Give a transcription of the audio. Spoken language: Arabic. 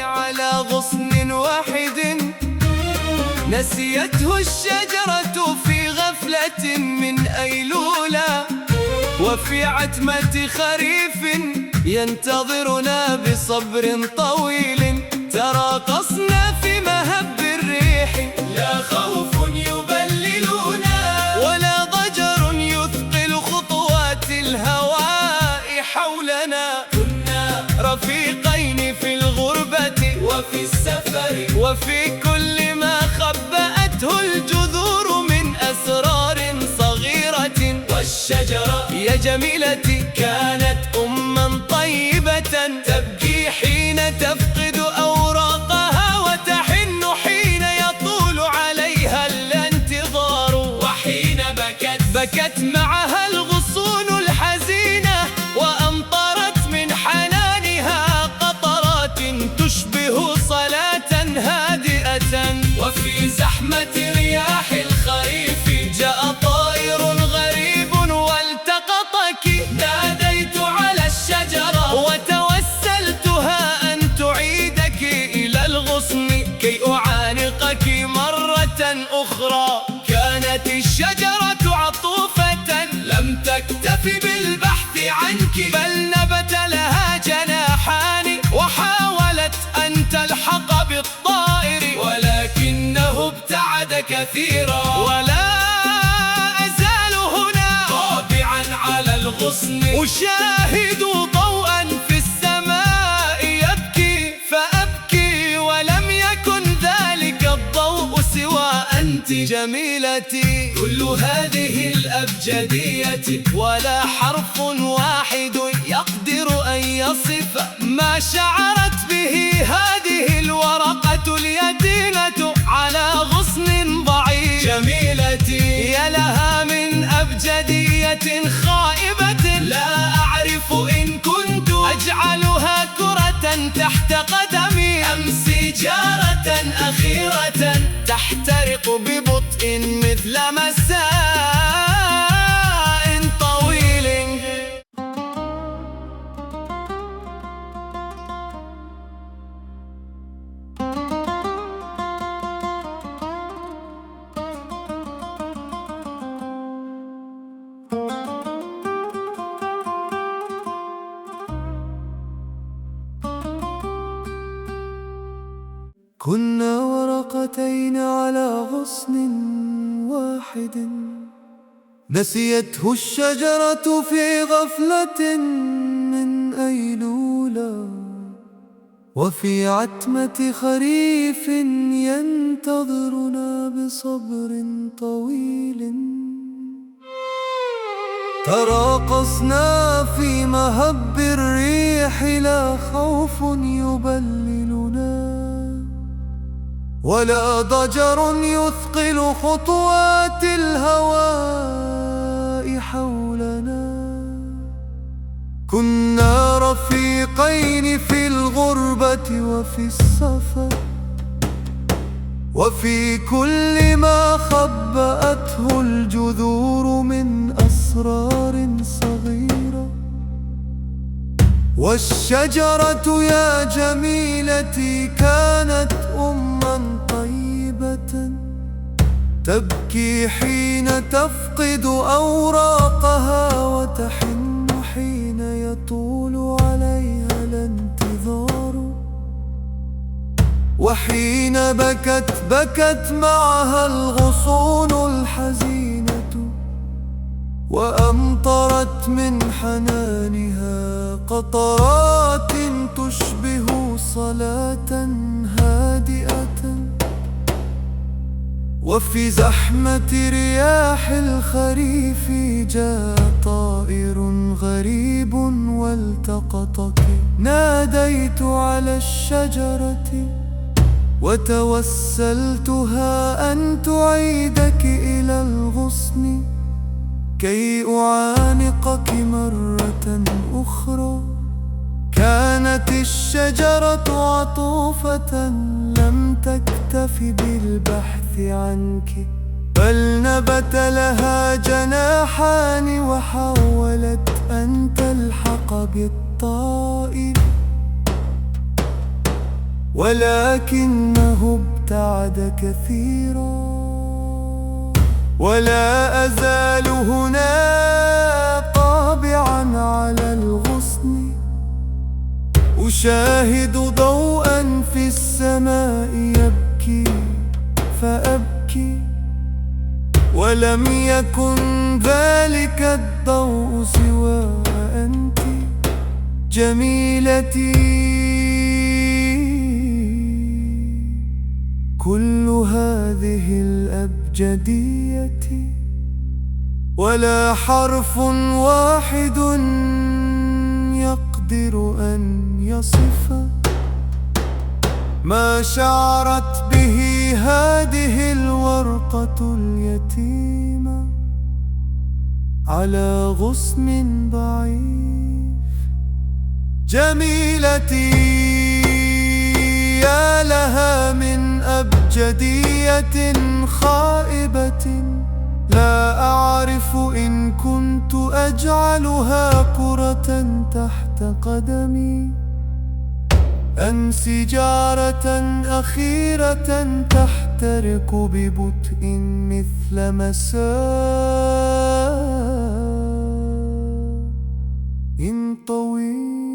على غصن واحد نسيته الشجرة في غفلة من أيلولة، وفي عتمة خريف ينتظرنا بصبر طويل. تراقصنا في مهب الريح، لا خوف يبللنا ولا ضجر يثقل خطوات الهواء حولنا. كنا رفيقين في الغربة وفي السفر، وفي كل ما خبأته الجذور من أسرار صغيرة. والشجرة يا جميلتي كانت أما طيبة، تبكي حين تفقد أوراقها وتحن حين يطول عليها الانتظار. وحين بكت معها الغصون الحزينة، وأمطرت من حنانها قطرات تشبه صلاة هادئة. وفي زحمة رياح الخريف جاء طائر غريب والتقطك. ناديت على الشجرة وتوسلتها أن تعيدك إلى الغصن كي أعانقك مرة أخرى. كانت الشجرة عطوفة لم تكتف بالبحث عنك، بل نبت لها جناحان وحاولت أن تلحق بالطائر، ولكنه ابتعد كثيرا. ولا أزال هنا طابعا على الغصن أشاهد ضوءا في السماء يبكي فأبكي، ولم يكن ذلك الضوء سوى أنت جميلتي. كل هذه الأبجدية ولا حرف واحد يقدر أن يصف ما شعرت به هذه الورقة اليتيمة على غصن ضعيف. جميلتي يا لها من أبجدية خائبة، لا أعرف إن كنت أجعلها كرة تحت قدمي أم سجارة أخيرة تحترق ببطء مثل مساء طويل. كنا ورقتين على غصن واحد نسيته الشجرة في غفلة من أيلولة، وفي عتمة خريف ينتظرنا بصبر طويل. تراقصنا في مهب الريح، لا خوف يبللنا ولا ضجر يثقل خطوات الهواء حولنا. كنا رفيقين في الغربة وفي السفر، وفي كل ما خبأته الجذور من أسرار صغيرة. والشجرة يا جميلتي كانت أما طيبة، تبكي حين تفقد أوراقها وتحن حين يطول عليها الانتظار. وحين بكت معها الغصون الحزينة، وأمطرت من حنانها قطرات تشبه صلاة هادئة. وفي زحمة رياح الخريف جاء طائر غريب والتقطك. ناديت على الشجرة وتوسلتها أن تعيدك إلى الغصن كي أعانقك مرة أخرى. كانت الشجرة عطوفة لم تكتف بالبحث عنك، بل نبت لها جناحان وحاولت أن تلحق بالطائر، ولكنه ابتعد كثيرا. ولا أزال هنا طابعا على الغصن، أشاهد ضوءا في السماء يبكي فأبكي، ولم يكن ذلك الضوء سوى أنت جميلتي. كل هذه الأبجدية ولا حرف واحد يقدر أن يصف ما شعرت به هذه الورقة اليتيمة على غصن ضعيف. جميلتي يا لها من أبجدية خائبة، لا أعرف إن كنت أجعلها كرة تحت قدمي أم سجارة أخيرة تحترق ببطء مثل مساء طويل.